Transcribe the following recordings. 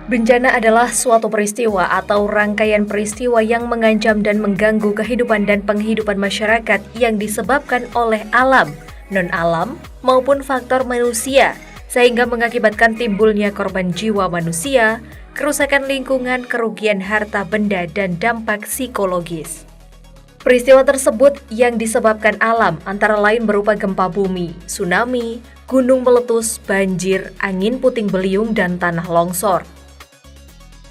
Bencana adalah suatu peristiwa atau rangkaian peristiwa yang mengancam dan mengganggu kehidupan dan penghidupan masyarakat yang disebabkan oleh alam, non-alam, maupun faktor manusia, sehingga mengakibatkan timbulnya korban jiwa manusia, kerusakan lingkungan, kerugian harta benda, dan dampak psikologis. Peristiwa tersebut yang disebabkan alam antara lain berupa gempa bumi, tsunami, gunung meletus, banjir, angin puting beliung, dan tanah longsor.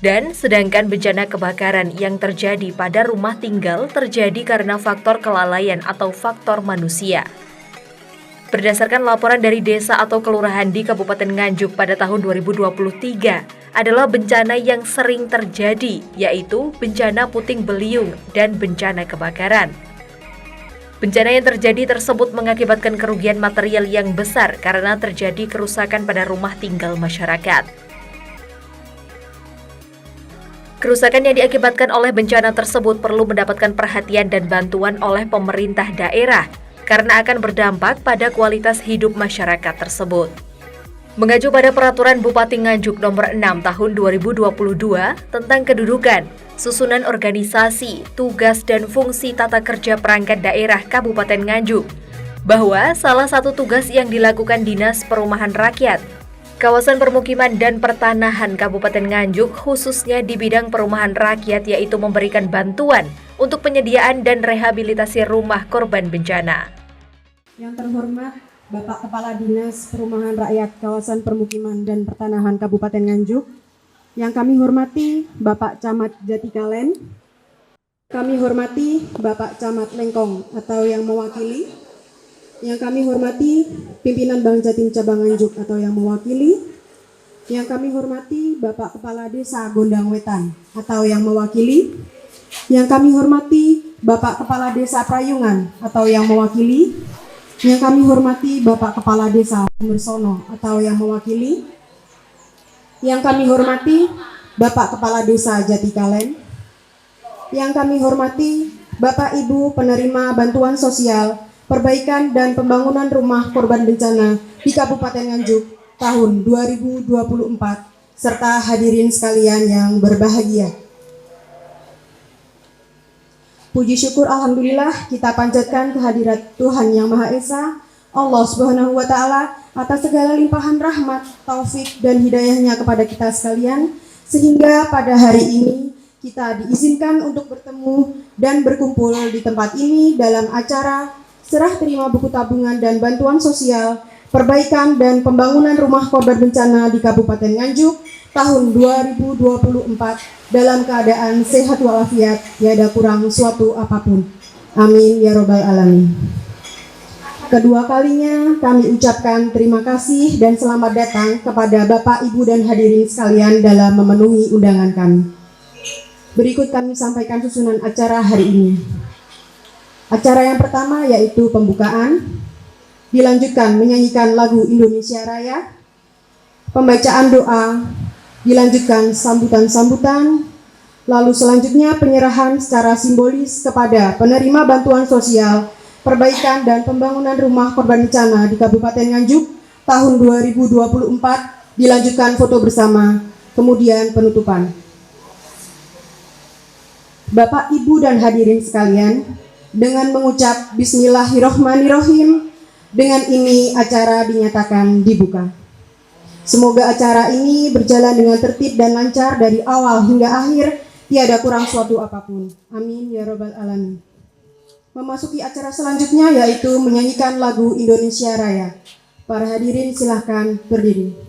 Dan sedangkan bencana kebakaran yang terjadi pada rumah tinggal terjadi karena faktor kelalaian atau faktor manusia. Berdasarkan laporan dari desa atau kelurahan di Kabupaten Nganjuk pada tahun 2023, adalah bencana yang sering terjadi, yaitu bencana puting beliung dan bencana kebakaran. Bencana yang terjadi tersebut mengakibatkan kerugian material yang besar karena terjadi kerusakan pada rumah tinggal masyarakat. Kerusakan yang diakibatkan oleh bencana tersebut perlu mendapatkan perhatian dan bantuan oleh pemerintah daerah karena akan berdampak pada kualitas hidup masyarakat tersebut. Mengacu pada Peraturan Bupati Nganjuk Nomor 6 Tahun 2022 tentang kedudukan, susunan organisasi, tugas dan fungsi tata kerja perangkat daerah Kabupaten Nganjuk, bahwa salah satu tugas yang dilakukan Dinas Perumahan Rakyat, Kawasan Permukiman dan Pertanahan Kabupaten Nganjuk khususnya di bidang perumahan rakyat yaitu memberikan bantuan untuk penyediaan dan rehabilitasi rumah korban bencana. Yang terhormat Bapak Kepala Dinas Perumahan Rakyat Kawasan Permukiman dan Pertanahan Kabupaten Nganjuk, yang kami hormati Bapak Camat Jatikalen, kami hormati Bapak Camat Lengkong atau yang mewakili, yang kami hormati pimpinan Bank Jatim Cabang Nganjuk atau yang mewakili, yang kami hormati Bapak Kepala Desa Gondang Wetan atau yang mewakili, yang kami hormati Bapak Kepala Desa Prayungan atau yang mewakili, yang kami hormati Bapak Kepala Desa Mersono atau yang mewakili, yang kami hormati Bapak Kepala Desa Jatikalen, yang kami hormati Bapak Ibu penerima bantuan sosial perbaikan dan pembangunan rumah korban bencana di Kabupaten Nganjuk tahun 2024, serta hadirin sekalian yang berbahagia. Puji syukur Alhamdulillah kita panjatkan kehadirat Tuhan Yang Maha Esa, Allah Subhanahu wa Ta'ala, atas segala limpahan rahmat, taufik, dan hidayahnya kepada kita sekalian, sehingga pada hari ini kita diizinkan untuk bertemu dan berkumpul di tempat ini dalam acara serah terima buku tabungan dan bantuan sosial, perbaikan dan pembangunan rumah korban bencana di Kabupaten Nganjuk tahun 2024 dalam keadaan sehat walafiat, tiada kurang suatu apapun. Amin ya robbal alamin. Kedua kalinya kami ucapkan terima kasih dan selamat datang kepada Bapak, Ibu, dan hadirin sekalian dalam memenuhi undangan kami. Berikut kami sampaikan susunan acara hari ini. Acara yang pertama yaitu pembukaan, dilanjutkan menyanyikan lagu Indonesia Raya, pembacaan doa, dilanjutkan sambutan-sambutan, lalu selanjutnya penyerahan secara simbolis kepada penerima bantuan sosial, perbaikan dan pembangunan rumah korban bencana di Kabupaten Nganjuk tahun 2024, dilanjutkan foto bersama, kemudian penutupan. Bapak, Ibu, dan hadirin sekalian, dengan mengucap Bismillahirrohmanirrohim, dengan ini acara dinyatakan dibuka. Semoga acara ini berjalan dengan tertib dan lancar dari awal hingga akhir, tiada kurang suatu apapun. Amin ya robbal alamin. Memasuki acara selanjutnya yaitu menyanyikan lagu Indonesia Raya. Para hadirin silahkan berdiri.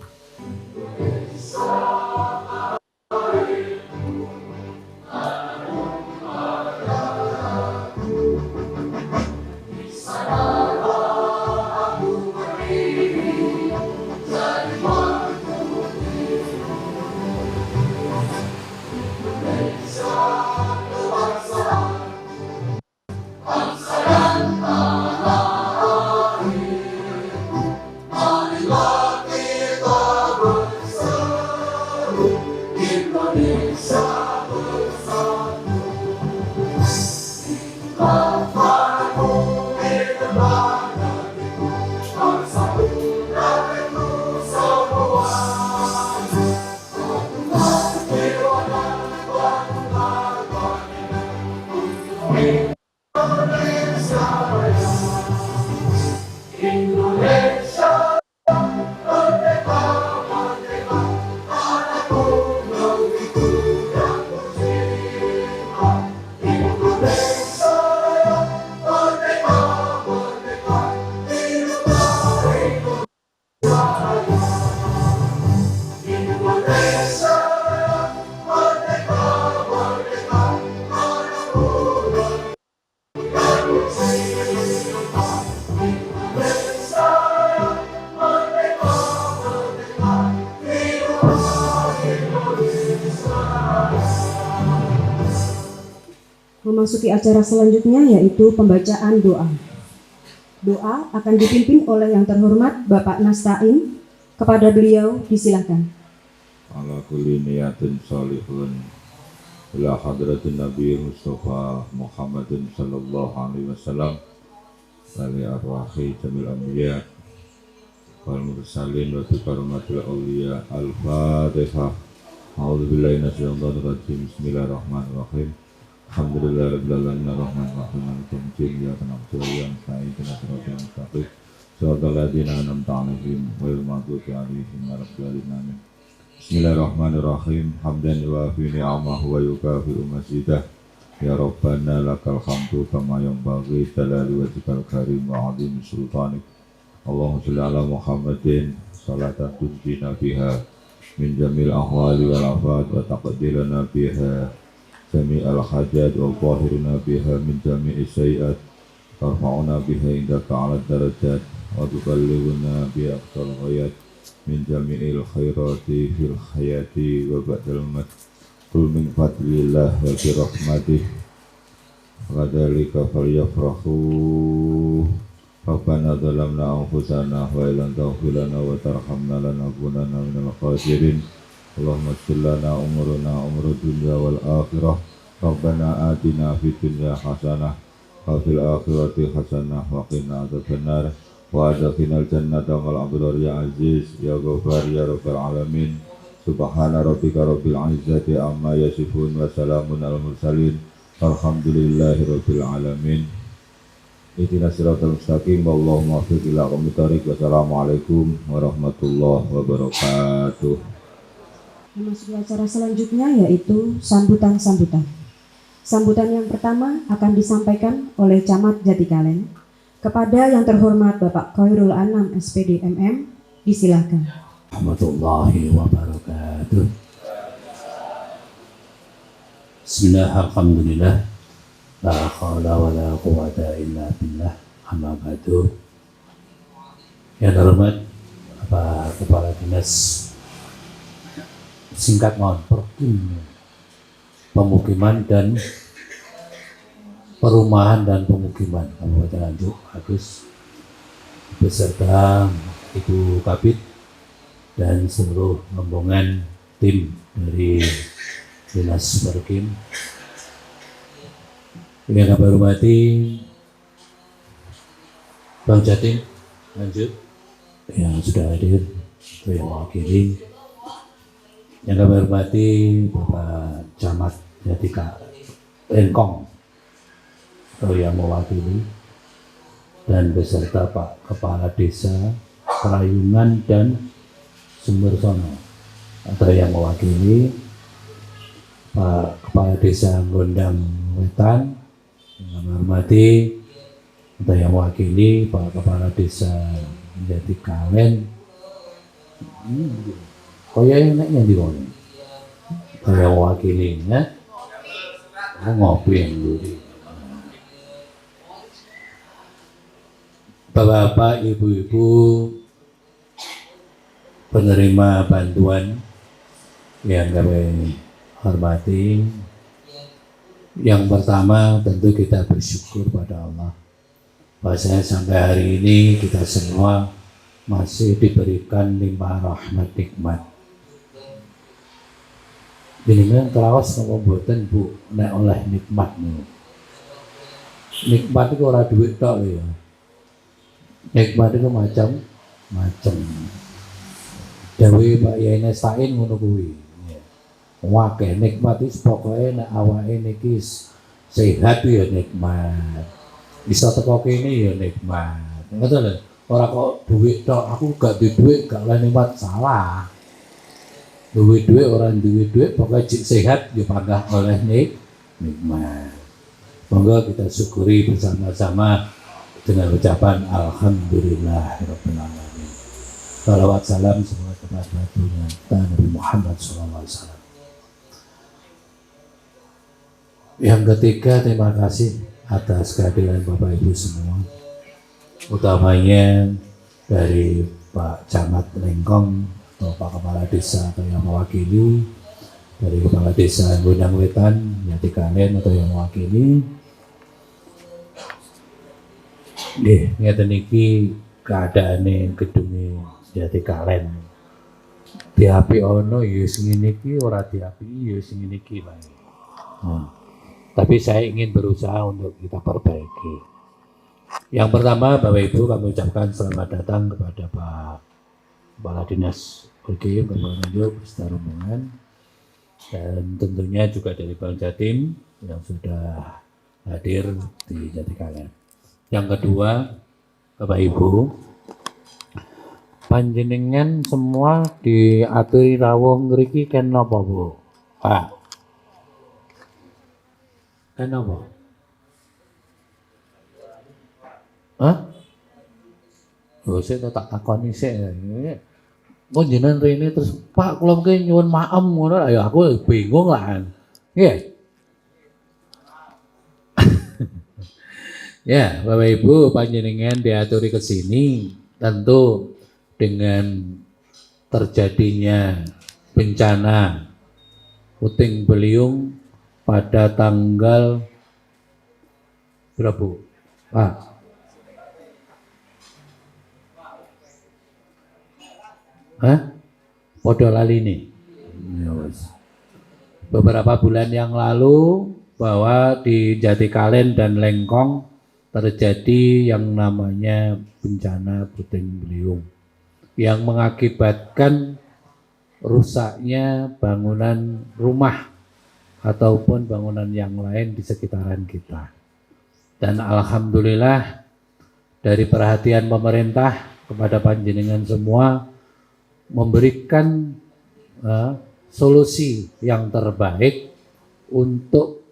memasuki acara selanjutnya yaitu pembacaan doa. Doa akan dipimpin oleh yang terhormat Bapak Nasta'in. Kepada beliau disilakan. Ala kulli niyatin salihun ila hadratin Nabi Mustafa Muhammadin sallallahu alaihi wasallam wali arwahi jamil anbiya wal mursalin wa karumatil awliya. Al-Fatihah. A'udzu billahi minasyaitonir rajim. Bismillahirrahmanirrahim. Alhamdulillahirabbil alamin arrahmanir rahim maliki yaumiddin iyyaka na'budu wa iyyaka nasta'in ihdinas siratal mustaqim siratal ladzina an'amta 'alaihim ghairil maghdubi 'alaihim waladdallin. Bismillahirrahmanirrahim. Hamdan yuwafi ni'amahu wa yukafi'u mazidah. Ya Rabbana lakal hamdu kama yanbaghi jalali wajhikal karim wa 'azimi sultanik. Allahumma shalli ala Muhammadin salatan tunjina biha min jamil ahwali wal afat wa taqdirana biha jami'al hajat wa tahhirna biha min jami'i sayyi'at tarfa'una biha indaka 'ala darajat wa tuballighuna bi aqsal ghayat min jami'il khairati fil hayati wa ba'dal mat. Qul min fadlillah wa bi rahmatih ghadalika falyafrahu. Rabbana dhalamna anfusana wa illam taghfir lana wa tarhamna lanakunanna minal khasirin. Allahumma ighfir lana umurud dunya wal akhirah. Rabbana atina fid dunya hasanah wa fil akhirati hasanah wa qina adzabannar wa adkhilnal jannata wal abrar ya aziz ya ghafar ya rabbal alamin. Subhana rabbika rabbil izzati amma yasifun wa salamun alal mursalin alhamdulillahi rabbil alamin. Ihdinas siratal mustaqim wallahumma muwaffiq ila aqwamit thoriq. Wassalamualaikum warahmatullahi wabarakatuh. Memasuki acara selanjutnya yaitu sambutan-sambutan. Sambutan yang pertama akan disampaikan oleh Camat Jatikalen kepada yang terhormat Bapak Khairul Anam SPD MM. Disilakan. Warahmatullahi wabarakatuh. Bismillah, alhamdulillah, la haula wa la quwwata illa billah, amma ba'du. Yang terhormat Bapak Kepala Dinas singkat mohon pemukiman dan perumahan dan pemukiman Kabupaten Nganjuk Agus beserta Ibu Kabid dan seluruh rombongan tim dari Dinas Perkim. Yang kami hormati Bang Jatim Nganjuk yang sudah hadir, itu yang mewakili. Yang kami hormati Bapak Camat Jatika Lengkong atau yang mewakili, dan beserta Pak Kepala Desa Kerayungan dan Sumbersono atau yang mewakili, Pak Kepala Desa Gondang Wetan yang kami hormati, atau yang mewakili Pak Kepala Desa Jatikalen. Kaya yang naiknya di mana? Kaya wakilinya, ngopi yang dulu. Bapak-bapak, ibu-ibu, penerima bantuan yang kami hormati. Yang pertama tentu kita bersyukur pada Allah bahwasanya sampai hari ini kita semua masih diberikan limpah rahmat nikmat. Jenengan kelawas nopo mboten Bu nek oleh nikmat niku. Nikmat itu ora duit tok ya. Nikmat itu macam-macam. Dewe Pak Yai Nasta'in ngono kuwi. Wakeh nikmat itu pokoke nek awake niki sehat ya nikmat. Bisa teko kene ya nikmat. Ngoten lho. Ora kok duit tok, aku gak duwe duit gak oleh nikmat, salah. Duit orang duit pokoknya sehat ya panggah oleh nikmat. Monggo kita syukuri bersama-sama dengan ucapan alhamdulillahirabbil alamin. Shalawat salam semoga kepada Nabi Muhammad SAW. Yang ketiga, terima kasih atas kehadiran Bapak Ibu semua, utamanya dari Pak Camat Lengkong atau Pak Kepala Desa atau yang mewakili, dari Kepala Desa Gondang Wetan, Jati Kalen atau yang mewakili. Ngeten iki keadaane gedunge Jati Kalen. Diapi ono ya sing ngene iki, ora diapi ya sing ngene iki wae. Tapi saya ingin berusaha untuk kita perbaiki. Yang pertama, Bapak Ibu, kami ucapkan selamat datang kepada Pak Kepala Dinas Urgeyum Kabupaten Nganjuk beserta rombongan, dan tentunya juga dari Bang Jatim yang sudah hadir di Jati Kalen. Yang kedua, Bapak Ibu, panjenengan semua diaturi rawuh ngriki ken napa, Bu? Pak. Ken napa? Hah? Oh, saya tak takoni sik. Kok jenengan rene terus Pak kula mengke nyuwun maem ngono, ya aku bingung lah. Nggih. Ya, Bapak Ibu, panjenengan diaturi ke sini tentu dengan terjadinya bencana puting beliung pada tanggal berapa, Pak? Hah? Podo lali nih. Beberapa bulan yang lalu bahwa di Jati Kalen dan Lengkong terjadi yang namanya bencana puting beliung yang mengakibatkan rusaknya bangunan rumah ataupun bangunan yang lain di sekitaran kita. Dan alhamdulillah dari perhatian pemerintah kepada panjenengan semua memberikan solusi yang terbaik untuk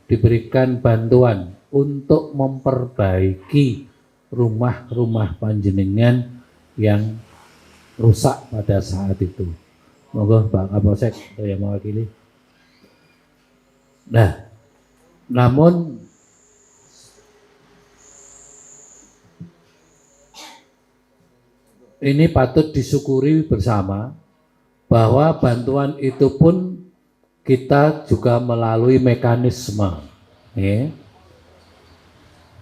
diberikan bantuan untuk memperbaiki rumah-rumah panjenengan yang rusak pada saat itu. Monggo Pak Kapolsek yang mewakili. Nah, namun ini patut disyukuri bersama bahwa bantuan itu pun kita juga melalui mekanisme.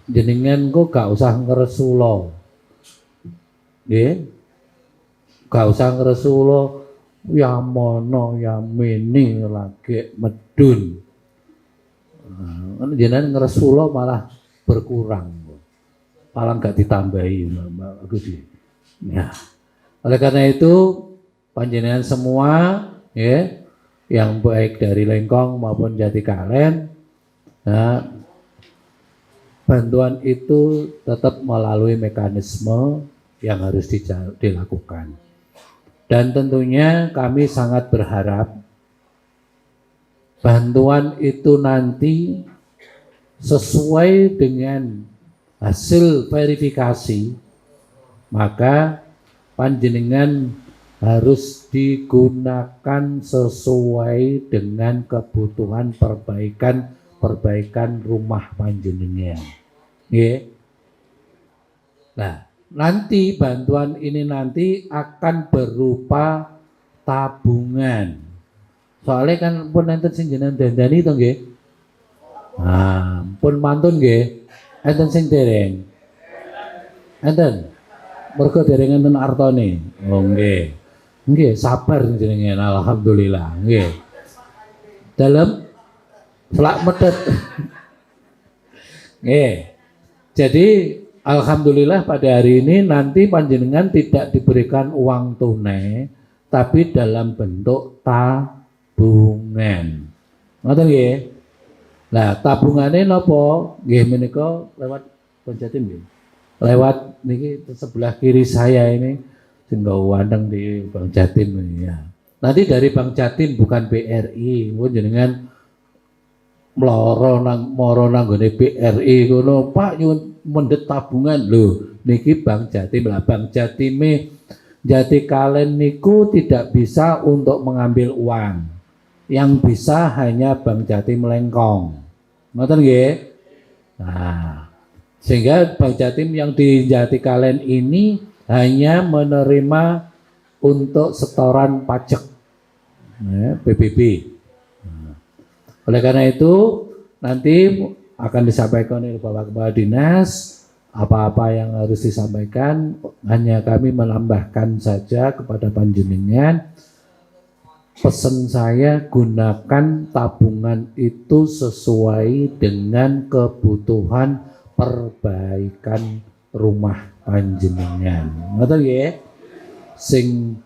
Jenengan kok gak usah ngresulo. Gak usah ngresulo ya mono ya mini lagi medun. Jenengan ngresulo malah berkurang. Malah gak ditambahi Mbak Agus. Ya. Oleh karena itu panjenengan semua ya, yang baik dari Lengkong maupun Jati Kalen, nah, bantuan itu tetap melalui mekanisme yang harus dilakukan. Dan tentunya kami sangat berharap bantuan itu nanti sesuai dengan hasil verifikasi, maka panjenengan harus digunakan sesuai dengan kebutuhan perbaikan rumah panjenengan. Nah, nanti bantuan ini nanti akan berupa tabungan. Soalnya kan pun enten sing jenengan dandani to nggih. Nah, pun mantun nggih. Enten sing dereng. Enten. Mergo dereng enten artone. Oh nggih. Nggih, sabar jenengan alhamdulillah. Nggih. Dalam selak medet. Nggih. Jadi alhamdulillah pada hari ini nanti panjenengan tidak diberikan uang tunai tapi dalam bentuk tabungan. Ngoten nggih. Nah, tabungane napa? Nggih menika lewat Jatim nggih. Lewat niki sebelah kiri saya ini sehingga wandeng di Bang Jatim ini ya. Nanti dari Bang Jatim bukan BRI, pun jenengan mloro nang gone BRI ngono, Pak nyuwun mendhet tabungan lho. Niki Bang Jatim lah, Bang Jatime Jati Kalen niku tidak bisa untuk mengambil uang. Yang bisa hanya Bang Jatim Lengkong. Ngoten nggih? Nah, sehingga Bang Jatim yang di Jati Kalen ini hanya menerima untuk setoran pajak PBB Oleh karena itu nanti akan disampaikan oleh Bapak Kepala Dinas apa-apa yang harus disampaikan, hanya kami menambahkan saja kepada panjenengan. Pesan saya, gunakan tabungan itu sesuai dengan kebutuhan perbaikan rumah panjenengan. Ngoten nggih. Sing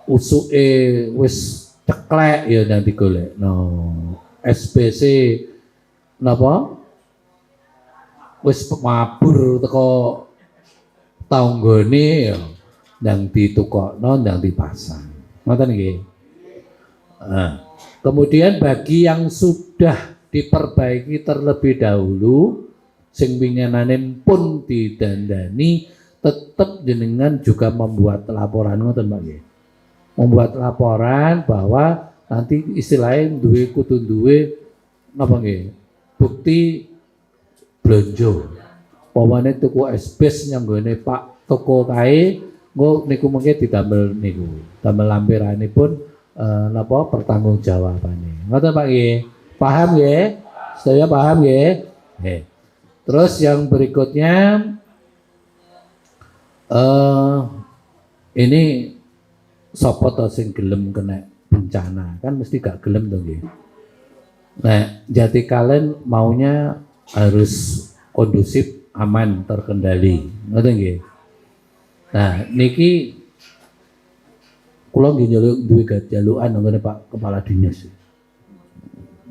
usuke wis ceklek ya nanti golek. No. SBC napa? Wis mabur teko tanggane ya ndang ditukokno, ndang dipasang. Ngoten nggih. Nah, kemudian bagi yang sudah diperbaiki terlebih dahulu, sing wingenanen pun didandani, tetap jenengan juga membuat laporan, ngoten Pak nggih. Membuat laporan bahwa nanti istilahnya kudu duwe napa nggih? Bukti blonjo. Pamane tuku esbes nyanggone Pak toko kae, engko niku mengke didamel niku. Damel lampiranipun napa pertanggungjawabane. Ngoten Pak nggih. Paham nggih? Saya paham nggih. Terus yang berikutnya ini sapa to sing gelem kena bencana? Kan mesti gak gelem to nggih. Nah, Jatikalen maunya harus kondusif, aman, terkendali. Ngoten nggih. Nah, niki kula nggih njaluk duwe jalukan ngene Pak Kepala Dinas.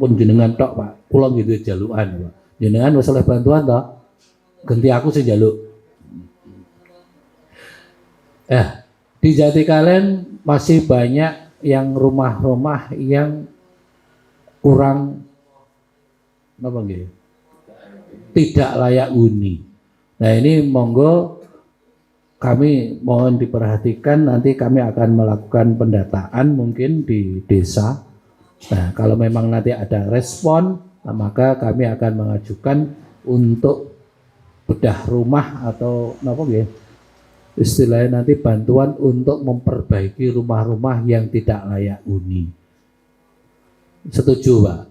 Pun jenengan tok Pak, kula nggih duwe jalukan Pak. Jenengan wis oleh bantuan to? Ganti aku sing njaluk. Di Jatikalen masih banyak yang rumah-rumah yang kurang apa nggih? Tidak layak huni. Nah, ini monggo kami mohon diperhatikan, nanti kami akan melakukan pendataan mungkin di desa. Nah, kalau memang nanti ada respon, nah, maka kami akan mengajukan untuk bedah rumah atau apa nggih? Istilahnya nanti bantuan untuk memperbaiki rumah-rumah yang tidak layak huni. Setuju Pak?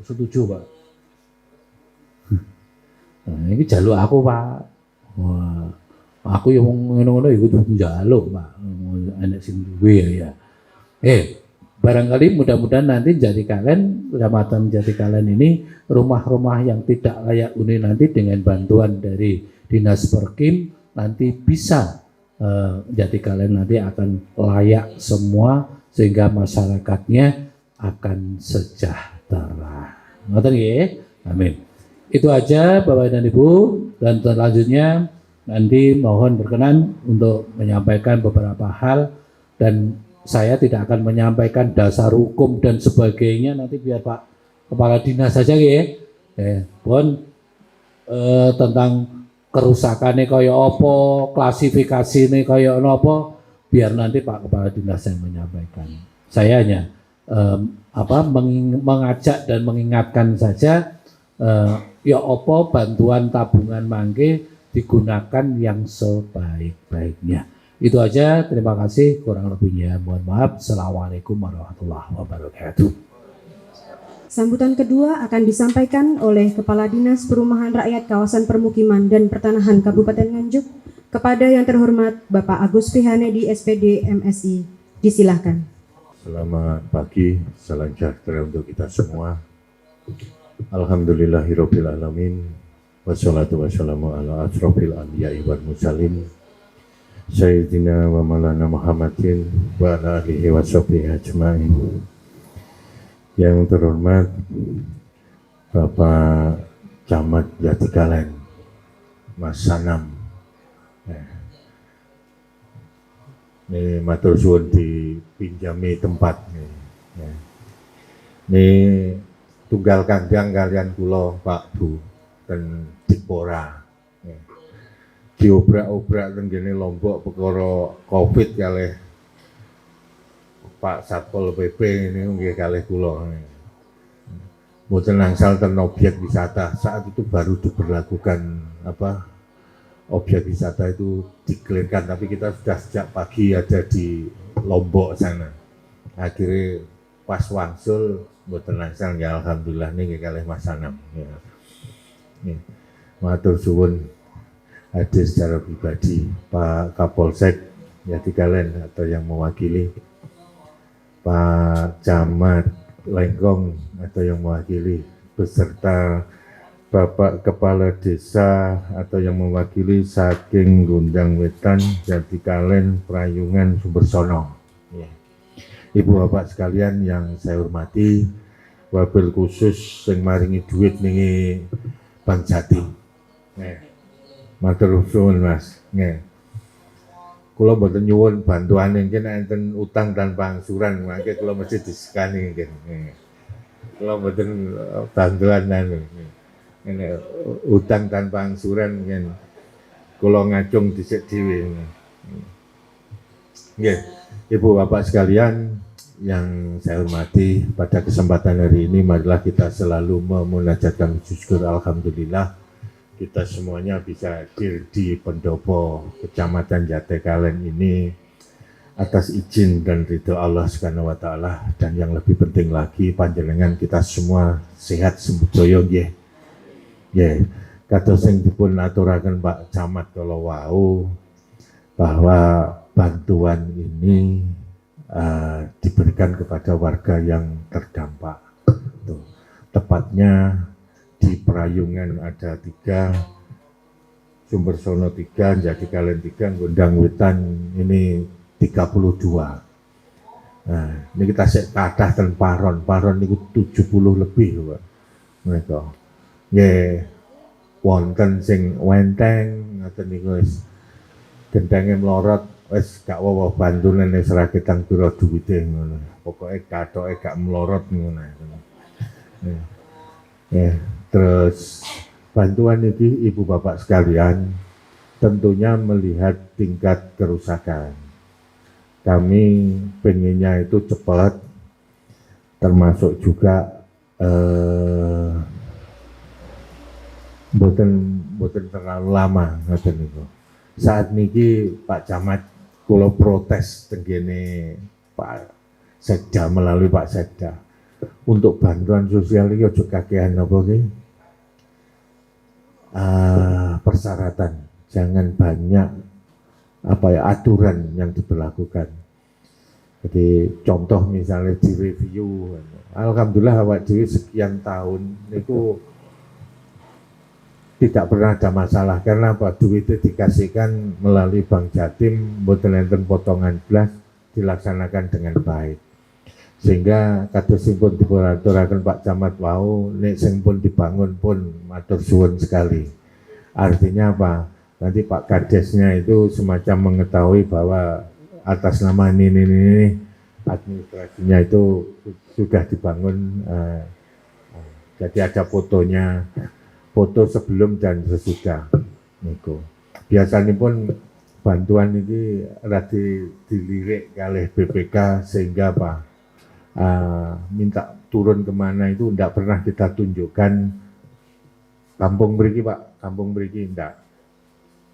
Setuju Pak. Nah, ini jaluk aku Pak. Wah, aku yang ngono-ngono iku njaluk Pak. Anak sing duwe ya. Barangkali mudah-mudahan nanti Jatikalen, Kecamatan Jatikalen ini rumah-rumah yang tidak layak huni nanti dengan bantuan dari Dinas Perkim nanti bisa Jatikalen nanti akan layak semua sehingga masyarakatnya akan sejahtera. Ngoten nggih? Amin. Itu aja Bapak dan Ibu, dan selanjutnya nanti mohon berkenan untuk menyampaikan beberapa hal, dan saya tidak akan menyampaikan dasar hukum dan sebagainya, nanti biar Pak Kepala Dinas saja ya. Pun tentang kerusakannya kaya apa, klasifikasinya kaya apa, biar nanti Pak Kepala Dinas yang menyampaikan. Saya hanya mengajak dan mengingatkan saja, ya apa bantuan tabungan mangke digunakan yang sebaik-baiknya. Itu aja, terima kasih, kurang lebihnya mohon maaf. Assalamualaikum warahmatullahi wabarakatuh. Sambutan kedua akan disampaikan oleh Kepala Dinas Perumahan Rakyat Kawasan Permukiman dan Pertanahan Kabupaten Nganjuk kepada yang terhormat Bapak Agus Fihanedi SPD MSI. Disilahkan. Selamat pagi, salam sejahtera untuk kita semua. Alhamdulillahirabbil alamin. Wassalatu wassalamu ala asrofil anbiya'i wal mursalin Sayyidina wa maulana Muhammadin wa ala alihi wa sahbihi ajma'in. Yang terhormat Bapak Camat Jatikalen, Mas Sanam. Ini matur suwun dipinjami tempat ini tunggal kandang kalian kula Pak Bu dan Dipora diobrak-obrak ten kene Lombok perkara Covid kalih Pak Satpol PP ini nggih kalih kula. Mboten angsal ten objek wisata, saat itu baru diberlakukan objek wisata itu dikelirkan, tapi kita sudah sejak pagi ada di Lombok sana. Akhirnya pas wangsul mboten langsung ya alhamdulillah niki kalih Mas Anam ya. Nggih. Matur suwun hadir secara pribadi Pak Kapolsek Jati Kalen atau yang mewakili, Pak Camat Lengkong atau yang mewakili, beserta Bapak Kepala Desa atau yang mewakili saking Gondang Wetan, Jati Kalen, Prayungan, Sumbersono. Ya. Ibu bapak sekalian yang saya hormati, wabil khusus yang maringi duit nih Bang Jatim. Matur suwun Mas. Kula mboten nyuwun bantuan nggih nek enten utang tanpa angsuran, mangke kula mesti disekani nggih. Kula mboten bantuan ini utang tanpa angsuran nggih. Kula ngacung dhisik dhewe. Nggih, Ibu Bapak sekalian yang saya hormati, pada kesempatan hari ini marilah kita selalu memunajatkan syukur alhamdulillah kita semuanya bisa hadir di pendopo Kecamatan Jati Kalen ini atas izin dan ridho Allah Subhanahu wa taala, dan yang lebih penting lagi panjenengan kita semua sehat sembudoyo nggih. Nggih, kados sing dipun aturaken Pak Camat kala wau bahwa bantuan ini diberikan kepada warga yang terdampak. Tuh, tepatnya di Prayungan ada 3, Sumbersono 3, Jati Kalen 3, Gondang Wetan ini 32. Nah, ini kita kathah ten Paron niku 70 lebih Pak. Mereka. Nggih, wonten sing wenteng ngoten niku wis gendenge mlorot wis gak wawa bantunan wis ra ketang pira duwite ngono. Pokoke kathoke gak mlorot ngono. Terus bantuan ini Ibu Bapak sekalian tentunya melihat tingkat kerusakan. Kami pengennya itu cepat, termasuk juga boten terlalu lama ngoten niku. Saat niki Pak Camat kula protes tenggene Pak Sekda melalui Pak Sekda. Untuk bantuan sosial ini ojo kakean apa ki? Persyaratan, jangan banyak aturan yang diberlakukan. Jadi contoh misalnya di review, alhamdulillah awak dhewe sekian tahun niku tidak pernah ada masalah. Karena apa? Duitnya dikasihkan melalui Bank Jatim, mboten enten potongan blas, dilaksanakan dengan baik. Sehingga kados sing pun dipuraturaken Pak Camat wau nek sing pun dibangun pun matur suwun sekali. Artinya apa? Nanti Pak Kadesnya itu semacam mengetahui bahwa atas nama ini administrasinya itu sudah dibangun, jadi ada fotonya, foto sebelum dan sesudah niku. Biasanya pun bantuan ini rada dilirik kalih BPK sehingga apa? Minta turun kemana itu tidak pernah kita tunjukkan kampung beriki Pak, kampung beriki tidak.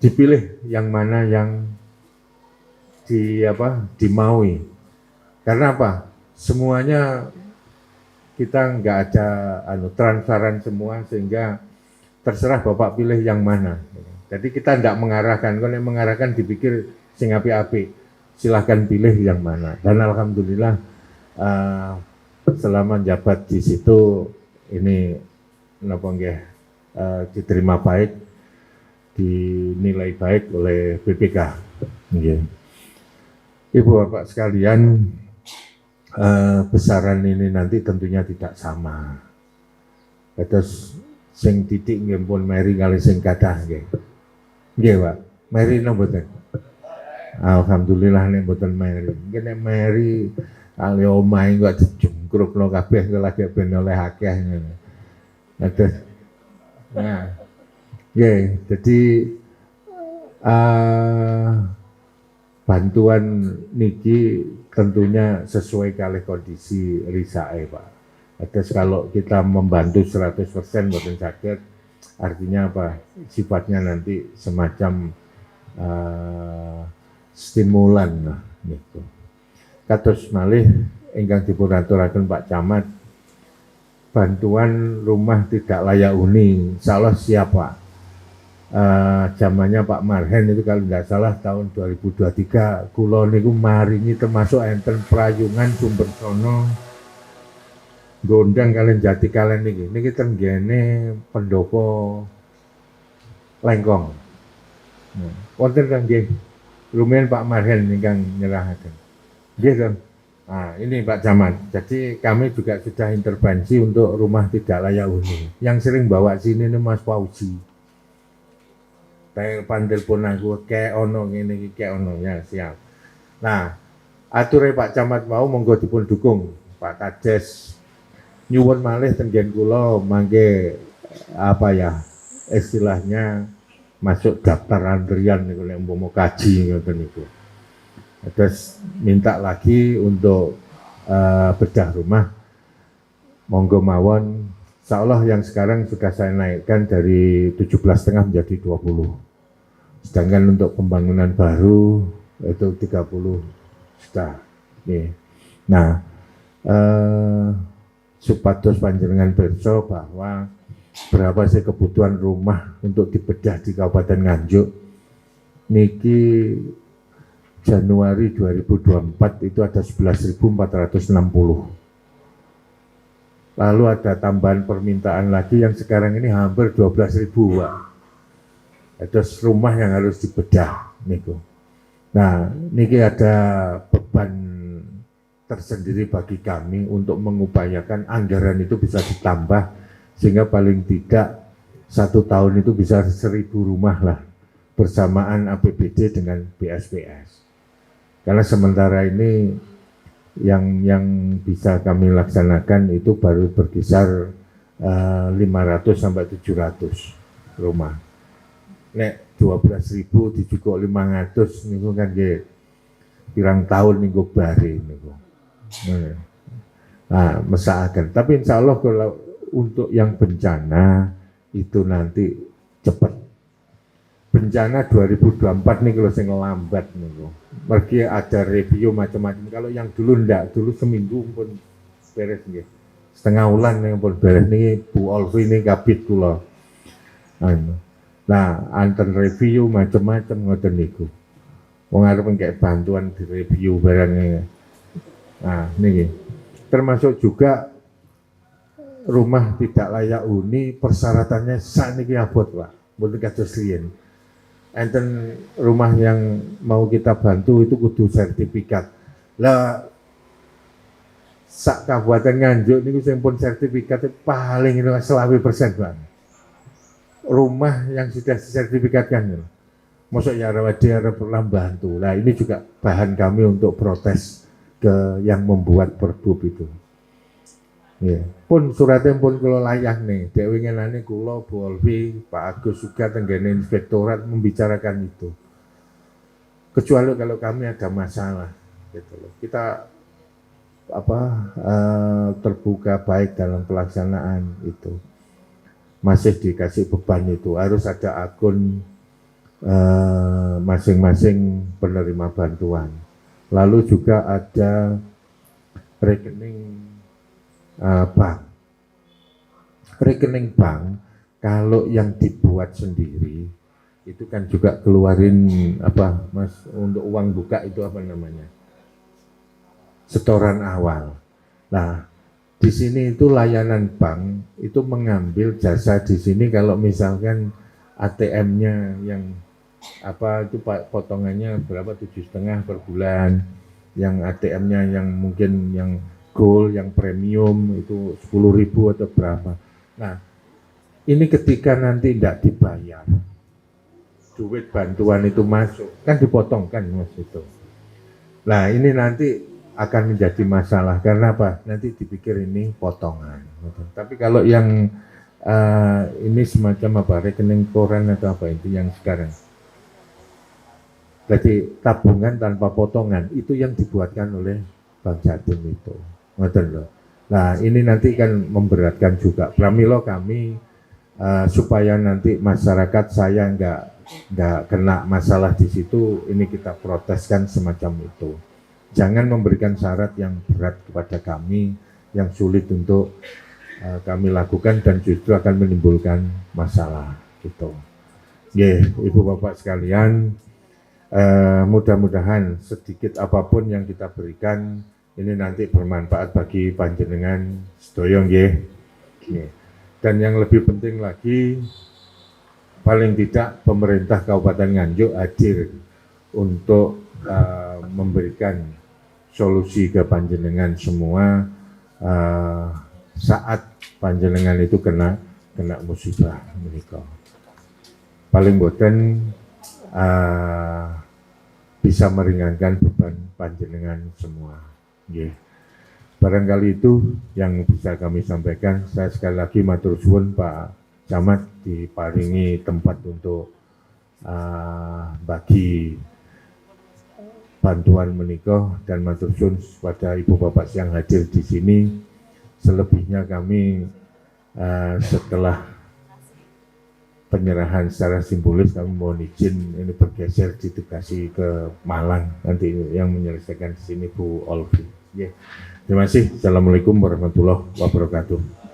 Dipilih yang mana yang dimaui. Karena apa? Semuanya kita nggak ada transparan semua sehingga terserah Bapak pilih yang mana. Jadi kita tidak mengarahkan, kalau yang mengarahkan dipikir sing api-api, silahkan pilih yang mana. Dan alhamdulillah selama jabat di situ ini diterima baik, dinilai baik oleh BPK. Ibu Bapak sekalian, besaran ini nanti tentunya tidak sama. Terus sing titik nggih pun meri kali sing kathah nggih. Nggih, Pak. Meri napa mboten? Alhamdulillah nek mboten meri. Nggih nek meri kali omahe kok dijungkrukno kabeh lagi ben oleh akeh ngono. Terus nah. Nggih, jadi bantuan niki tentunya sesuai kali kondisi risake, Pak. Terus kalau kita membantu 100% mboten saged, artinya apa? Sifatnya nanti semacam stimulan lah gitu. Kados malih ingkang dipun aturaken Pak Camat, bantuan rumah tidak layak huni, insyaallah siap Pak. Zamannya Pak Marhen itu kalau tidak salah tahun 2023 kula niku maringi termasuk enten Prayungan Sumbersono Gondang kalian Jati kalian niki tenggene pendopo Lengkong. Wonten kan nggih lumayan Pak Marhen ingkang nyerahaken. Nggih kan. Nah, ini Pak Camat. Jadi kami juga sudah intervensi untuk rumah tidak layak huni. Yang sering bawa sini ini Mas Fauzi. Pandel pun aku kayak ono ngene iki kayak ono ya siap. Nah, ature Pak Camat mau monggo dipun dukung Pak Kades. Nyuwun malih tenggen kula mangke apa ya istilahnya masuk daftar antrian niku nek umpama kaji ngoten niku. Terus minta lagi untuk bedah rumah, monggo mawon. Insyaallah yang sekarang sudah saya naikkan dari 17,5 menjadi 20. Sedangkan untuk pembangunan baru itu 30 juta. Nih. Nah, supados panjenengan pirsa bahwa berapa sih kebutuhan rumah untuk dibedah di Kabupaten Nganjuk niki Januari 2024 itu ada 11.460. Lalu ada tambahan permintaan lagi yang sekarang ini hampir 12.000 Pak. Terus rumah yang harus dibedah niku. Nah, niki ada beban tersendiri bagi kami untuk mengupayakan anggaran itu bisa ditambah sehingga paling tidak 1 tahun itu bisa 1.000 rumah lah bersamaan APBD dengan BSPS. Karena sementara ini yang bisa kami laksanakan itu baru berkisar 500 sampai 700 rumah. Nek 12.000 dijukuk 500 niku kan nggih pirang tahun niku bare niku. Nah, mesakaken. Tapi insya Allah kalau untuk yang bencana itu nanti cepat. Bencana 2024 nih kalau saya ngelambat nih, pergi ada review macam-macam. Kalau yang dulu ndak, dulu seminggu pun beres nih, setengah bulan nih pun beres nih. Bu Olvi ini kabit kula. Nah, anten review macam-macam ngoten niku. Wong arep kayak bantuan di review barangnya. Nah, nih termasuk juga rumah tidak layak huni persyaratannya sakniki abot Pak. Mboten kados riyen. Enten rumah yang mau kita bantu itu kudu sertifikat. Lah sak Kabupaten Nganjuk niku sing pun sertifikat paling itu 20% Bang. Rumah yang sudah disertifikatkan. Mosok ya rawadi arep bantu. Nah, ini juga bahan kami untuk protes ke yang membuat Perbup itu. Ya, pun suratnya pun kalau layak nih, dek winginane kula Bu Olvi, Pak Agus juga tenggene inspektorat membicarakan itu. Kecuali kalau kami ada masalah, gitu loh. Kita terbuka baik dalam pelaksanaan itu. Masih dikasih beban itu, harus ada akun masing-masing penerima bantuan. Lalu juga ada rekening bank. Rekening bank kalau yang dibuat sendiri itu kan juga keluarin apa Mas untuk uang buka itu apa namanya? Setoran awal. Nah, di sini itu layanan bank itu mengambil jasa di sini kalau misalkan ATM-nya yang apa itu potongannya berapa 7,5 per bulan, yang ATM-nya yang mungkin yang gold, yang premium itu 10.000 atau berapa. Nah, ini ketika nanti tidak dibayar, duit bantuan itu masuk, kan dipotong kan Mas itu. Nah, ini nanti akan menjadi masalah karena apa? Nanti dipikir ini potongan. Tapi kalau yang ini semacam apa rekening koran atau apa itu yang sekarang. Jadi tabungan tanpa potongan itu yang dibuatkan oleh Bank Jatim itu. Nah, ini nanti kan memberatkan juga. Pramilo kami supaya nanti masyarakat saya nggak kena masalah di situ, ini kita proteskan semacam itu. jangan memberikan syarat yang berat kepada kami, yang sulit untuk kami lakukan dan justru akan menimbulkan masalah gitu. Ibu bapak sekalian, mudah-mudahan sedikit apapun yang kita berikan ini nanti bermanfaat bagi panjenengan sedaya nggih. Dan yang lebih penting lagi, paling tidak pemerintah Kabupaten Nganjuk hadir untuk memberikan solusi ke panjenengan semua saat panjenengan itu kena musibah menika. Paling boten bisa meringankan beban panjenengan semua. Barangkali itu yang bisa kami sampaikan. Saya sekali lagi matur suwun Pak Camat diparingi tempat untuk bagi bantuan menika, dan matur suwun kepada ibu bapak yang hadir di sini. Selebihnya kami setelah penyerahan secara simbolis kami mohon izin ini bergeser ditugasi ke Malang, nanti yang menyelesaikan di sini Bu Olvi. Terima kasih. Assalamualaikum warahmatullahi wabarakatuh.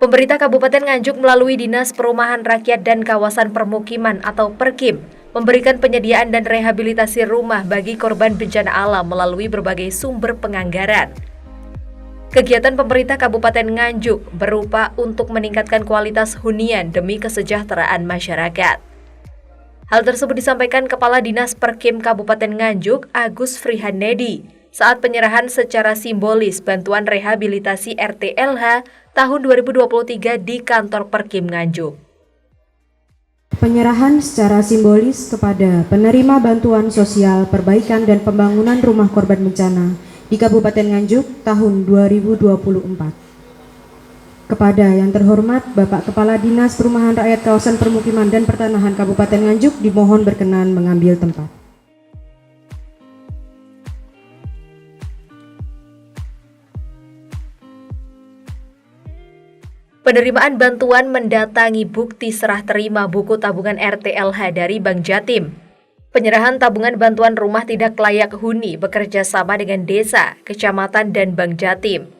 Pemerintah Kabupaten Nganjuk melalui Dinas Perumahan Rakyat dan Kawasan Permukiman atau Perkim memberikan penyediaan dan rehabilitasi rumah bagi korban bencana alam melalui berbagai sumber penganggaran. Kegiatan pemerintah Kabupaten Nganjuk berupa untuk meningkatkan kualitas hunian demi kesejahteraan masyarakat. Hal tersebut disampaikan Kepala Dinas Perkim Kabupaten Nganjuk, Agus Frihandedi, saat penyerahan secara simbolis bantuan rehabilitasi RTLH tahun 2023 di kantor Perkim Nganjuk. Penyerahan secara simbolis kepada penerima bantuan sosial perbaikan dan pembangunan rumah korban bencana di Kabupaten Nganjuk tahun 2024. Kepada yang terhormat Bapak Kepala Dinas Perumahan Rakyat Kawasan Permukiman dan Pertanahan Kabupaten Nganjuk dimohon berkenan mengambil tempat. Penerimaan bantuan mendatangi bukti serah terima buku tabungan RTLH dari Bank Jatim. Penyerahan tabungan bantuan rumah tidak layak huni bekerja sama dengan desa, kecamatan, dan Bank Jatim.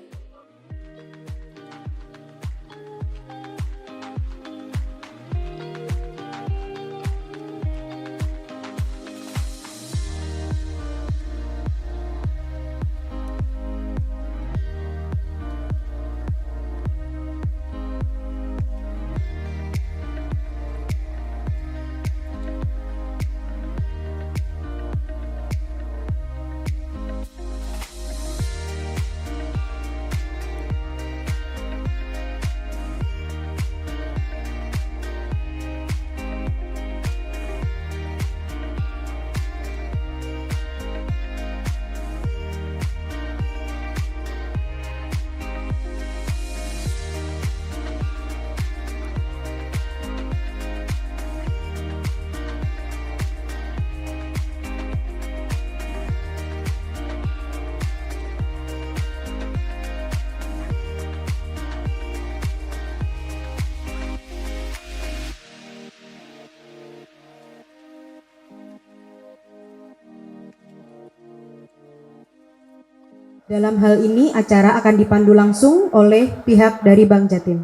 Dalam hal ini acara akan dipandu langsung oleh pihak dari Bank Jatim.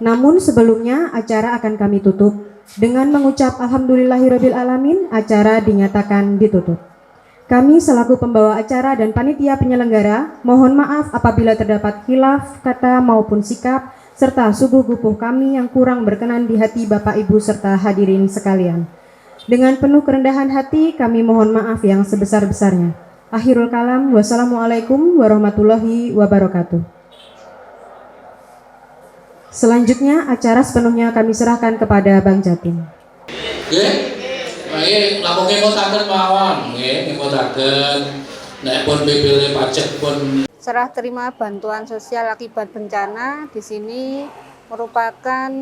Namun sebelumnya acara akan kami tutup dengan mengucap Alhamdulillahirabbil alamin. Acara dinyatakan ditutup. Kami selaku pembawa acara dan panitia penyelenggara mohon maaf apabila terdapat khilaf kata maupun sikap serta suguh-gupuh kami yang kurang berkenan di hati Bapak Ibu serta hadirin sekalian. Dengan penuh kerendahan hati kami mohon maaf yang sebesar-besarnya. Akhirul kalam, wassalamualaikum warahmatullahi wabarakatuh. Selanjutnya acara sepenuhnya kami serahkan kepada Bank Jatim. Nggih, lamun ngemotaken mawon, nggih, ngemotaken nek pun PBL pajak pun. Serah terima bantuan sosial akibat bencana di sini merupakan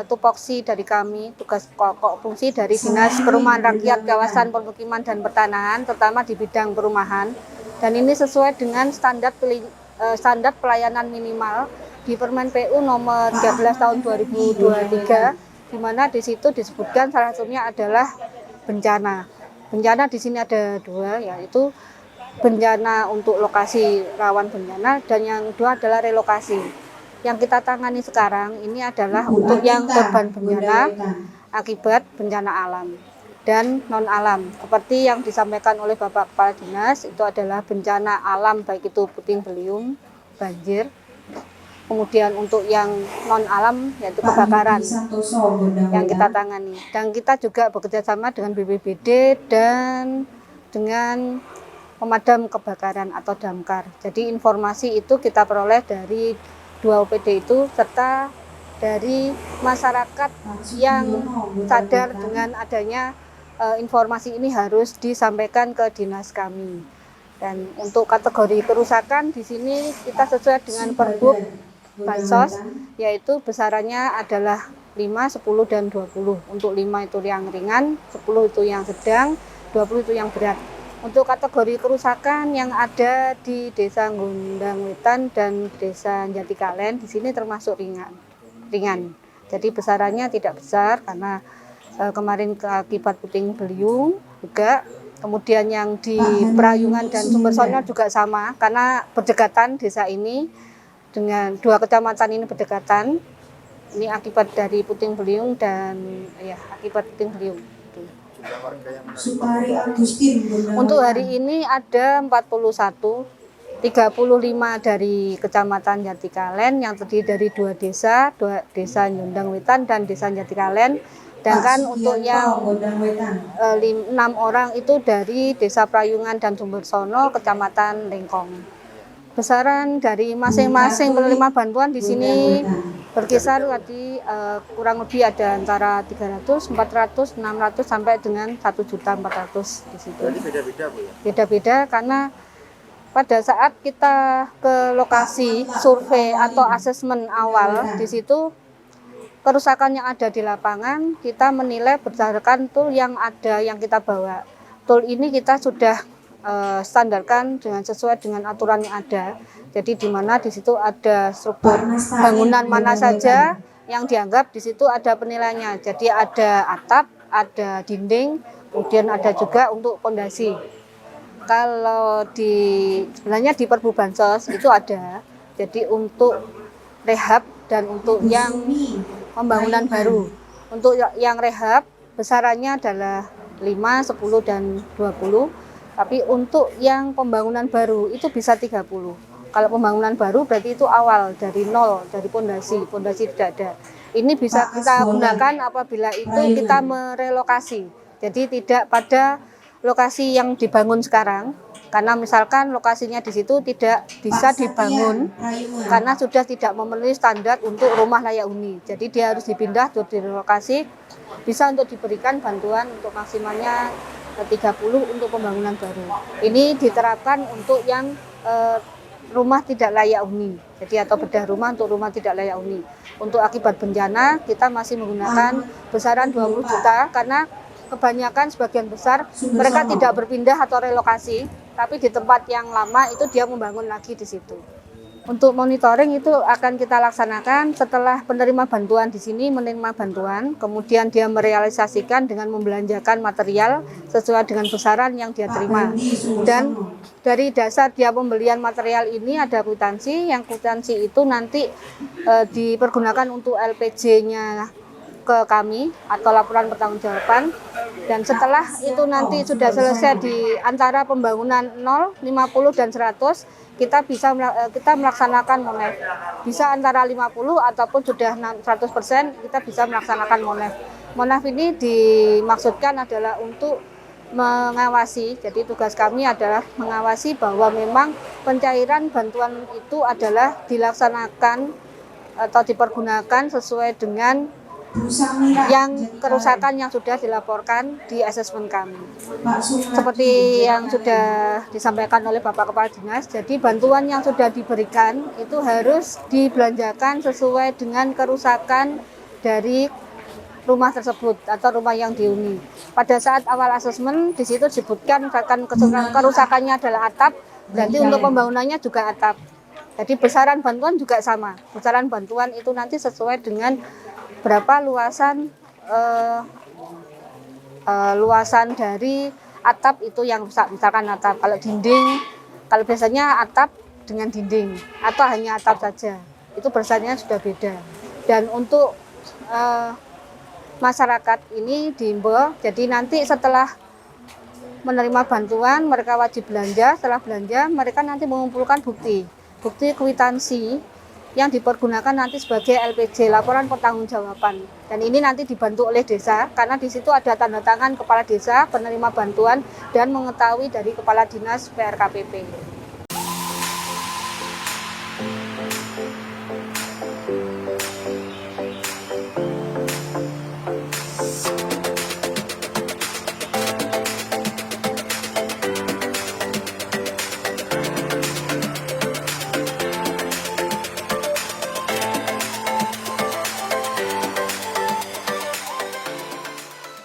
tupoksi dari kami, tugas pokok fungsi dari Dinas Perumahan Rakyat Kawasan Permukiman dan Pertanahan, terutama di bidang perumahan. Dan ini sesuai dengan standar pelayanan minimal di Permen PU nomor 13 tahun 2023, di mana di situ disebutkan salah satunya adalah bencana. Bencana di sini ada dua, yaitu bencana untuk lokasi rawan bencana dan yang kedua adalah relokasi. Yang kita tangani sekarang ini adalah untuk yang korban bencana akibat bencana alam dan non alam. Seperti yang disampaikan oleh Bapak Kepala Dinas, itu adalah bencana alam baik itu puting beliung, banjir. Kemudian untuk yang non alam yaitu kebakaran yang kita tangani. Dan kita juga bekerjasama dengan BPBD dan dengan pemadam kebakaran atau damkar. Jadi informasi itu kita peroleh dari 2 OPD itu serta dari masyarakat yang sadar dengan adanya informasi ini harus disampaikan ke dinas kami. Dan untuk kategori kerusakan di sini kita sesuai dengan Pergub Bansos, yaitu besarannya adalah 5, 10, dan 20. Untuk 5 itu yang ringan, 10 itu yang sedang, 20 itu yang berat. Untuk kategori kerusakan yang ada di Desa Gondang Wetan dan Desa Jatikalen di sini termasuk ringan. Jadi besarannya tidak besar karena kemarin akibat puting beliung juga. Kemudian yang di Prayungan dan Sumbersono juga sama karena berdekatan desa ini dengan 2 kecamatan ini berdekatan. Ini akibat dari puting beliung dan akibat puting beliung. Supari Agustin. Untuk hari ini ada 41, 35 dari Kecamatan Jatikalen yang terdiri dari 2 desa Gondang Wetan dan Desa Jatikalen. Sedangkan untuk yang 6 orang itu dari Desa Prayungan dan Sumbersono, Kecamatan Lengkong. Besaran dari masing-masing penerima bantuan di sini berkisar tadi kurang lebih ada antara 300, 400, 600 sampai dengan 1.400.000 di situ. Jadi beda-beda Bu ya? Beda-beda karena pada saat kita ke lokasi survei atau asesmen awal di situ kerusakan yang ada di lapangan kita menilai berdasarkan tool yang ada yang kita bawa. Tool ini kita sudah standarkan dengan sesuai dengan aturan yang ada. Jadi di mana di situ ada struktur bangunan mana saja yang dianggap di situ ada penilaiannya. Jadi ada atap, ada dinding, kemudian ada juga untuk pondasi. Kalau sebenarnya di Perbu Bansos itu ada. Jadi untuk rehab dan untuk yang pembangunan baru. Untuk yang rehab besarannya adalah 5, 10, dan 20. Tapi untuk yang pembangunan baru itu bisa 30. Kalau pembangunan baru berarti itu awal dari nol, dari pondasi tidak ada. Ini bisa kita gunakan apabila itu kita merelokasi. Jadi tidak pada lokasi yang dibangun sekarang. Karena misalkan lokasinya di situ tidak bisa dibangun karena sudah tidak memenuhi standar untuk rumah layak huni. Jadi dia harus dipindah atau direlokasi, bisa untuk diberikan bantuan untuk maksimalnya 30 untuk pembangunan baru. Ini diterapkan untuk yang rumah tidak layak huni. Jadi atau bedah rumah untuk rumah tidak layak huni. Untuk akibat bencana kita masih menggunakan besaran 20 juta karena kebanyakan sebagian besar mereka tidak berpindah atau relokasi, tapi di tempat yang lama itu dia membangun lagi di situ. Untuk monitoring itu akan kita laksanakan setelah penerima bantuan di sini menerima bantuan, kemudian dia merealisasikan dengan membelanjakan material sesuai dengan besaran yang dia terima. Dan dari dasar dia pembelian material ini ada kwitansi, yang kwitansi itu nanti dipergunakan untuk LPJ-nya ke kami atau laporan pertanggungjawaban. Dan setelah itu nanti sudah selesai di antara pembangunan 0, 50 dan 100, kita melaksanakan monef. Bisa antara 50 ataupun sudah 100% kita bisa melaksanakan monef. Monef ini dimaksudkan adalah untuk mengawasi. Jadi tugas kami adalah mengawasi bahwa memang pencairan bantuan itu adalah dilaksanakan atau dipergunakan sesuai dengan yang kerusakan yang sudah dilaporkan di asesmen kami. Seperti yang sudah disampaikan oleh Bapak Kepala Dinas, jadi bantuan yang sudah diberikan itu harus dibelanjakan sesuai dengan kerusakan dari rumah tersebut atau rumah yang dihuni. Pada saat awal asesmen di situ disebutkan misalkan kerusakannya adalah atap, berarti untuk pembangunannya juga atap. Jadi besaran bantuan juga sama. Besaran bantuan itu nanti sesuai dengan berapa luasan luasan dari atap itu yang rusak. Misalkan atap, kalau dinding, kalau biasanya atap dengan dinding atau hanya atap saja, itu besarannya sudah beda. Dan untuk masyarakat ini diimbau, jadi nanti setelah menerima bantuan mereka wajib belanja. Setelah belanja mereka nanti mengumpulkan bukti kwitansi yang dipergunakan nanti sebagai LPJ, laporan pertanggungjawaban. Dan ini nanti dibantu oleh desa karena di situ ada tanda tangan kepala desa penerima bantuan dan mengetahui dari kepala dinas PRKPP.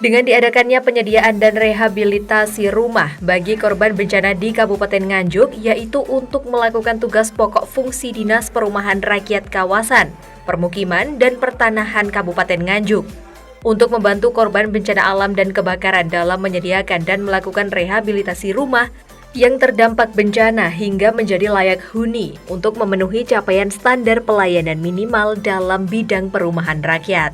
Dengan diadakannya penyediaan dan rehabilitasi rumah bagi korban bencana di Kabupaten Nganjuk, yaitu untuk melakukan tugas pokok fungsi Dinas Perumahan Rakyat Kawasan, Permukiman, dan Pertanahan Kabupaten Nganjuk, untuk membantu korban bencana alam dan kebakaran dalam menyediakan dan melakukan rehabilitasi rumah yang terdampak bencana hingga menjadi layak huni untuk memenuhi capaian standar pelayanan minimal dalam bidang perumahan rakyat.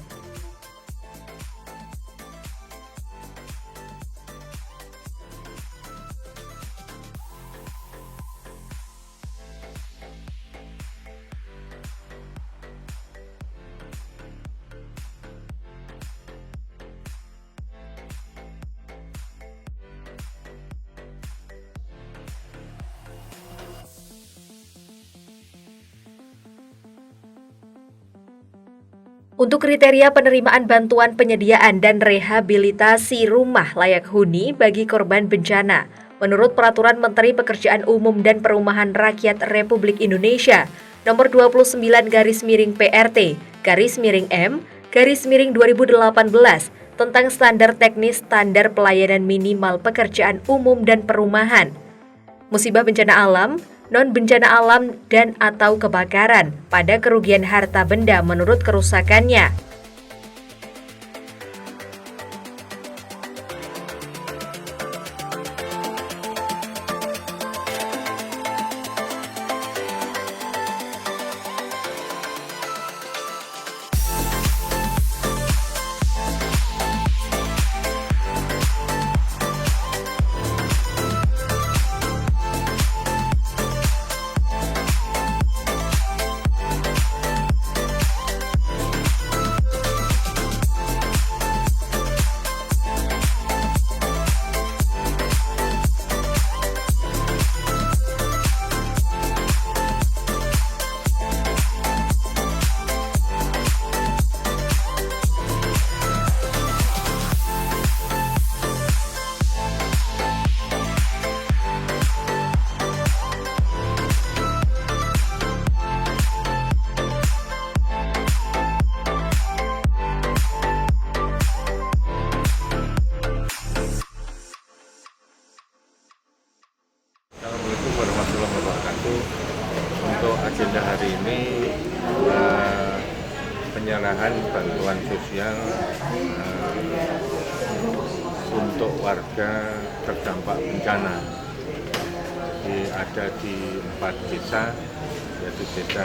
Untuk kriteria penerimaan bantuan penyediaan dan rehabilitasi rumah layak huni bagi korban bencana, menurut Peraturan Menteri Pekerjaan Umum dan Perumahan Rakyat Republik Indonesia Nomor 29/PRT/M/2018 tentang standar teknis standar pelayanan minimal pekerjaan umum dan perumahan, musibah bencana alam, non-bencana alam dan atau kebakaran pada kerugian harta benda menurut kerusakannya. Assalamualaikum warahmatullahi wabarakatuh. Untuk agenda hari ini penyerahan bantuan sosial untuk warga terdampak bencana. Ada di 4 desa, yaitu desa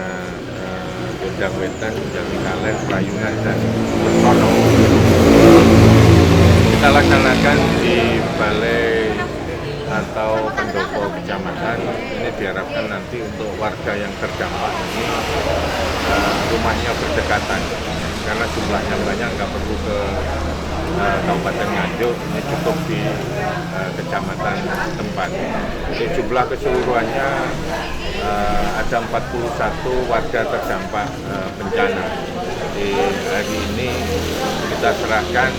Gondang Wetan, Jatikalen, Prayungan, dan Bersono. Kita laksanakan di Balai atau pendopo kecamatan. Ini diharapkan nanti untuk warga yang terdampak ini rumahnya berdekatan, karena jumlahnya banyak, nggak perlu ke Kabupaten Nganjuk, ini cukup di kecamatan tempat. Jadi jumlah keseluruhannya ada 41 warga terdampak bencana. Jadi hari ini kita serahkan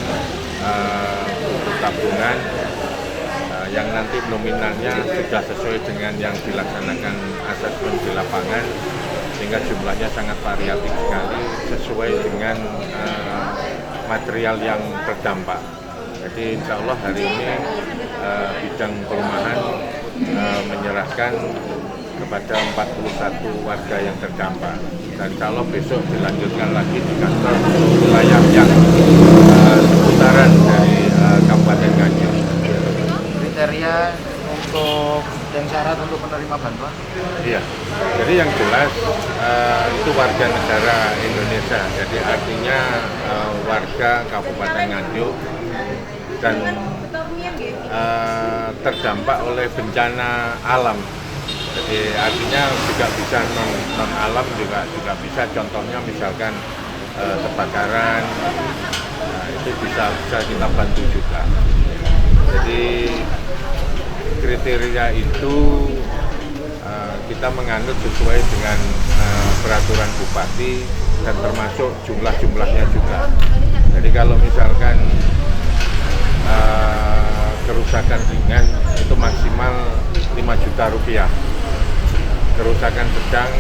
tabungan yang nanti nominalnya sudah sesuai dengan yang dilaksanakan asesmen di lapangan, sehingga jumlahnya sangat variatif sekali sesuai dengan material yang terdampak. Jadi insya Allah hari ini bidang perumahan menyerahkan kepada 41 warga yang terdampak, dan insya Allah besok dilanjutkan lagi di kantor wilayah yang seputaran dari Kabupaten Nganjuk. Kriteria untuk yang syarat untuk penerima bantuan? Iya, jadi yang jelas itu warga negara Indonesia, jadi artinya warga Kabupaten Nganjuk dan terdampak oleh bencana alam. Jadi artinya juga bisa non alam juga bisa. Contohnya misalkan kebakaran, itu bisa kita bantu juga. Jadi kriteria itu kita menganut sesuai dengan peraturan bupati dan termasuk jumlah-jumlahnya juga. Jadi kalau misalkan kerusakan ringan itu maksimal 5 juta rupiah, kerusakan sedang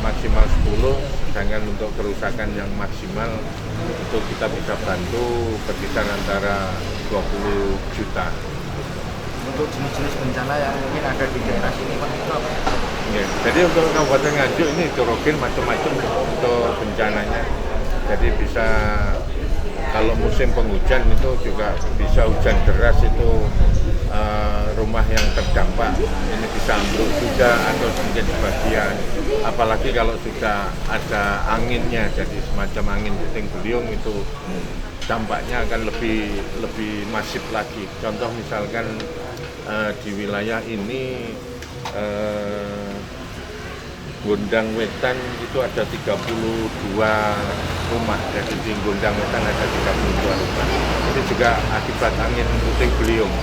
maksimal 10, sedangkan untuk kerusakan yang maksimal itu kita bisa bantu berkisar antara 20 juta. Untuk jenis-jenis bencana yang mungkin ada di daerah sini Pak, itu apa? Ya, jadi untuk Kabupaten Nganjuk ini heterogen, macam-macam untuk bencananya. Jadi bisa kalau musim penghujan itu juga bisa hujan deras, itu rumah yang terdampak ini bisa ambruk juga atau sedikit sebagian. Apalagi kalau sudah ada anginnya, jadi semacam angin puting beliung, itu dampaknya akan lebih masif lagi. Contoh misalkan di wilayah ini Gondang Wetan itu ada 32 rumah, jadi di Gondang Wetan ada 32 rumah. Itu juga akibat angin puting beliung.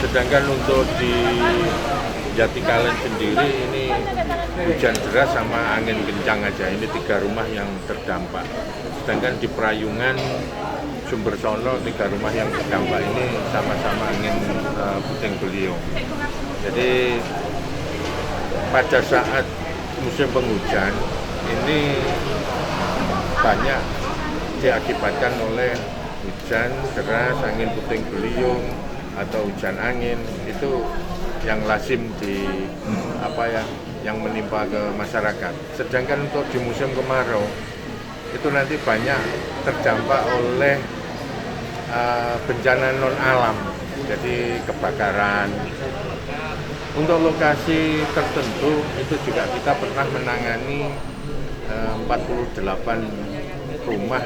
Sedangkan untuk di Jatikalen sendiri ini hujan deras sama angin kencang aja. Ini 3 rumah yang terdampak. Sedangkan di Prayungan Sumbersono 3 rumah yang terdampak ini sama-sama angin puting beliung. Jadi pada saat musim penghujan ini banyak diakibatkan oleh hujan deras, angin puting beliung atau hujan angin, itu yang lazim yang menimpa ke masyarakat. Sedangkan untuk di musim kemarau itu nanti banyak terdampak oleh bencana non alam, jadi kebakaran. Untuk lokasi tertentu itu juga kita pernah menangani 48 rumah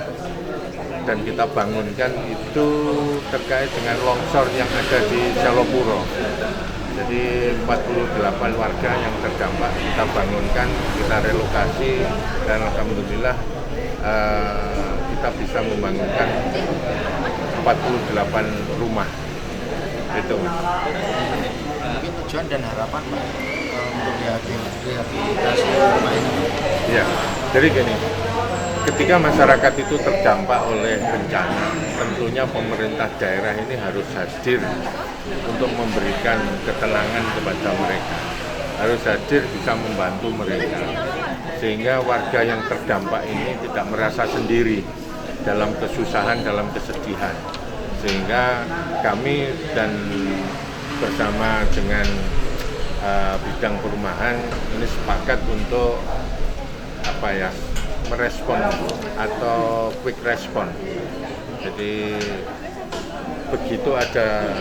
dan kita bangunkan, itu terkait dengan longsor yang ada di Selopuro. Jadi 48 warga yang terdampak kita bangunkan, kita relokasi, dan alhamdulillah kita bisa membangunkan 48 rumah. Itu. Mungkin tujuan dan harapan Pak untuk rehabilitasi rumah ini. Ya, jadi gini, ketika masyarakat itu terdampak oleh bencana, tentunya pemerintah daerah ini harus hadir untuk memberikan ketenangan kepada mereka, harus hadir bisa membantu mereka, sehingga warga yang terdampak ini tidak merasa sendiri dalam kesusahan, dalam kesedihan. Sehingga kami dan bersama dengan bidang perumahan ini sepakat untuk merespon atau quick respon. Jadi begitu ada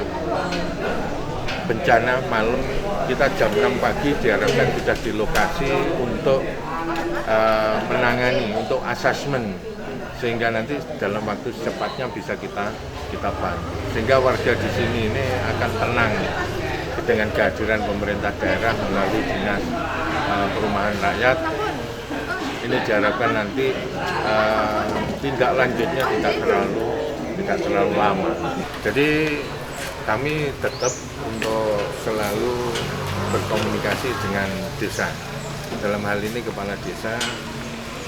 bencana malam, kita jam 6 pagi diharapkan sudah di lokasi untuk menangani, untuk asesmen, sehingga nanti dalam waktu secepatnya bisa kita bantu. Sehingga warga di sini ini akan tenang dengan kehadiran pemerintah daerah melalui Dinas Perumahan Rakyat. Ini diharapkan nanti tindak lanjutnya tidak terlalu lama. Jadi kami tetap untuk selalu berkomunikasi dengan desa. Dalam hal ini kepala desa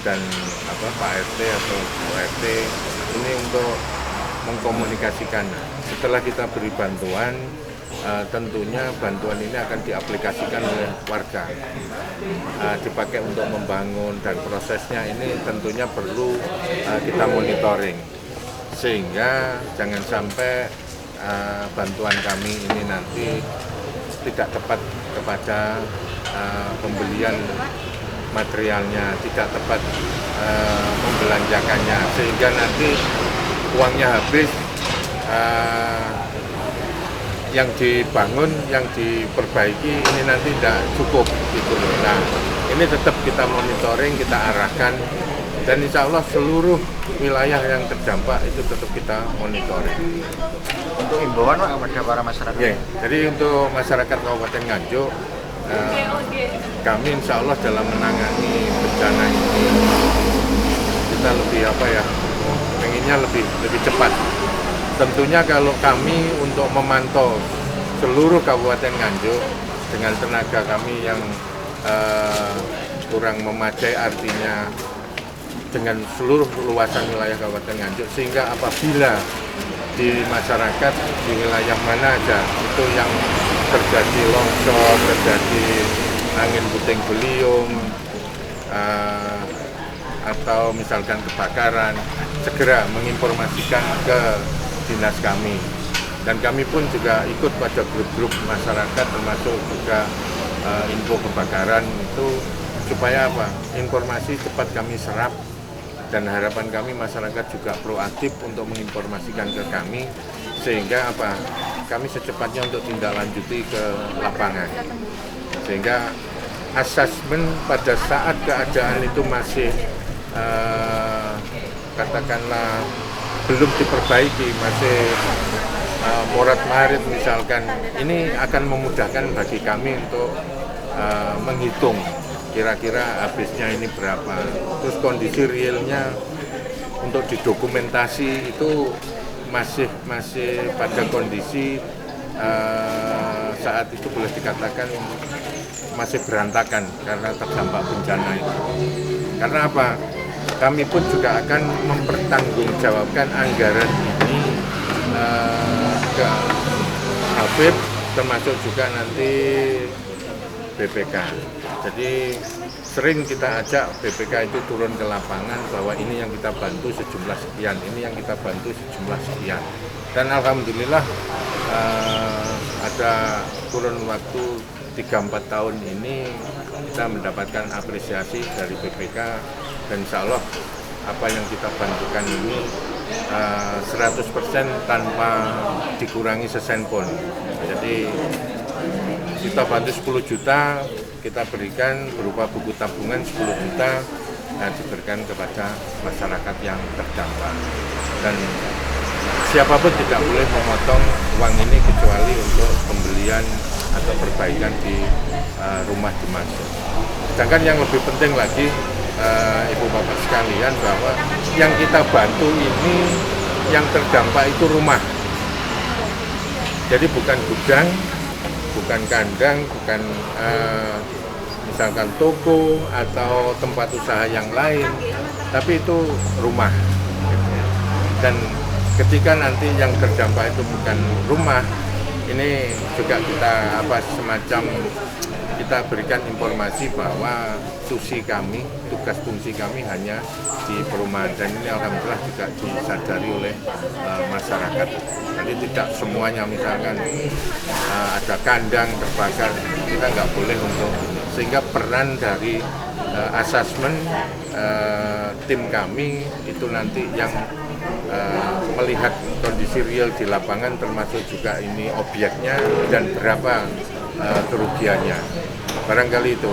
dan Pak RT atau Bu RT ini untuk mengkomunikasikan. Setelah kita beri bantuan, tentunya bantuan ini akan diaplikasikan oleh warga, dipakai untuk membangun, dan prosesnya ini tentunya perlu kita monitoring sehingga jangan sampai bantuan kami ini nanti tidak tepat kepada pembelian materialnya, tidak tepat membelanjakannya, sehingga nanti uangnya habis, yang dibangun, yang diperbaiki ini nanti tidak cukup gitu loh. Nah, ini tetap kita monitoring, kita arahkan, dan insya Allah seluruh wilayah yang terdampak itu tetap kita monitoring. Untuk imbauan Pak kepada para masyarakat. Ya, jadi untuk masyarakat Kabupaten Nganjuk, kami insya Allah dalam menangani bencana ini kita lebih pengennya lebih cepat. Tentunya kalau kami untuk memantau seluruh Kabupaten Nganjuk dengan tenaga kami yang kurang memadai, artinya dengan seluruh luasan wilayah Kabupaten Nganjuk, sehingga apabila di masyarakat di wilayah mana aja itu yang terjadi longsor, terjadi angin puting beliung, atau misalkan kebakaran, segera menginformasikan ke dinas kami, dan kami pun juga ikut pada grup-grup masyarakat termasuk juga info kebakaran itu supaya informasi cepat kami serap, dan harapan kami masyarakat juga proaktif untuk menginformasikan ke kami sehingga kami secepatnya untuk tindak lanjuti ke lapangan, sehingga asesmen pada saat keadaan itu masih katakanlah belum diperbaiki, masih morat-marit misalkan, ini akan memudahkan bagi kami untuk menghitung kira-kira habisnya ini berapa, terus kondisi realnya untuk didokumentasi itu masih pada kondisi saat itu boleh dikatakan masih berantakan karena terdampak bencana itu. Karena kami pun juga akan mempertanggungjawabkan anggaran ini ke Habib, termasuk juga nanti BPK. Jadi sering kita ajak BPK itu turun ke lapangan bahwa ini yang kita bantu sejumlah sekian, ini yang kita bantu sejumlah sekian. Dan alhamdulillah ada kurun waktu 3-4 tahun ini kita mendapatkan apresiasi dari BPK, dan insya Allah apa yang kita bantukan ini 100% tanpa dikurangi sesen pun. Jadi kita bantu 10 juta, kita berikan berupa buku tabungan 10 juta, diberikan kepada masyarakat yang terdampak. Dan siapapun tidak boleh memotong uang ini kecuali untuk pembelian atau perbaikan di rumah dimaksud. Sedangkan yang lebih penting lagi, Ibu Bapak sekalian, bahwa yang kita bantu ini yang terdampak itu rumah. Jadi bukan gudang, bukan kandang, bukan misalkan toko atau tempat usaha yang lain, tapi itu rumah. Dan ketika nanti yang terdampak itu bukan rumah, ini juga kita semacam kita berikan informasi bahwa tugas fungsi kami hanya di perumahan, dan ini alhamdulillah juga disadari oleh masyarakat. Jadi tidak semuanya misalkan ada kandang terbakar, kita nggak boleh untuk, sehingga peran dari asesmen tim kami itu nanti yang melihat kondisi real di lapangan, termasuk juga ini objeknya dan berapa kerugiannya. Barangkali itu.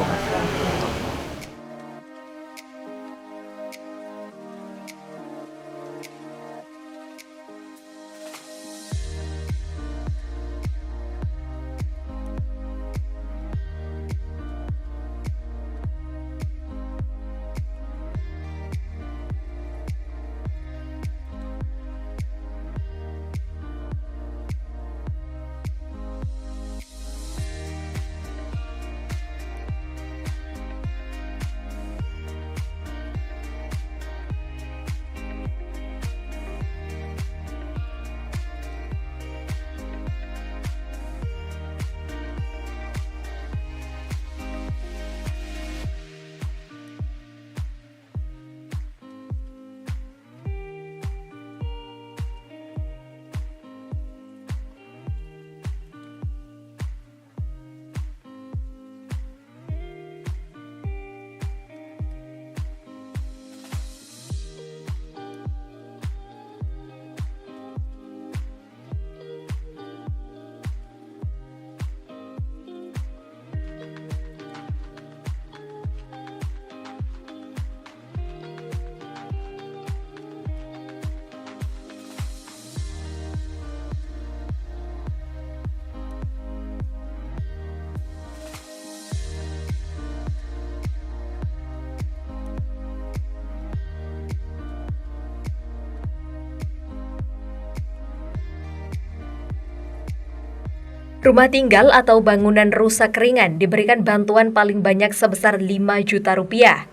Rumah tinggal atau bangunan rusak ringan diberikan bantuan paling banyak sebesar 5 juta rupiah.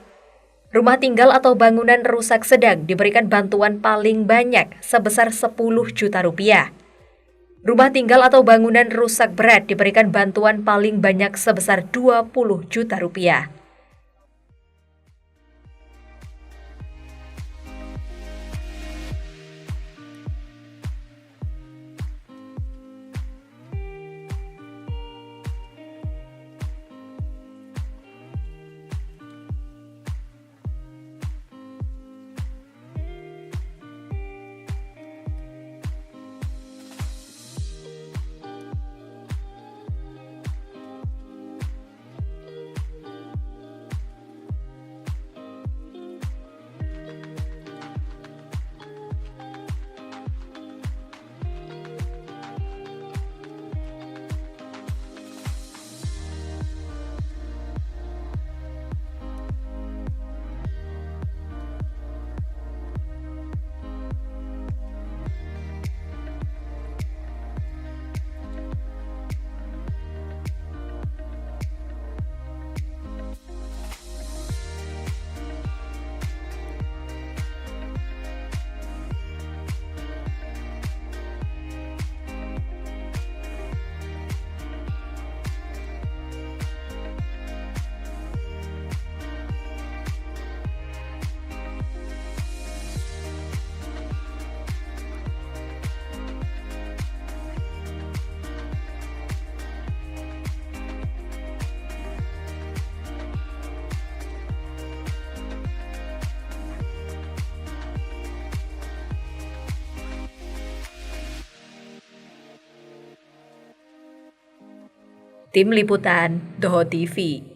Rumah tinggal atau bangunan rusak sedang diberikan bantuan paling banyak sebesar 10 juta rupiah. Rumah tinggal atau bangunan rusak berat diberikan bantuan paling banyak sebesar 20 juta rupiah. Tim Liputan, Doho TV.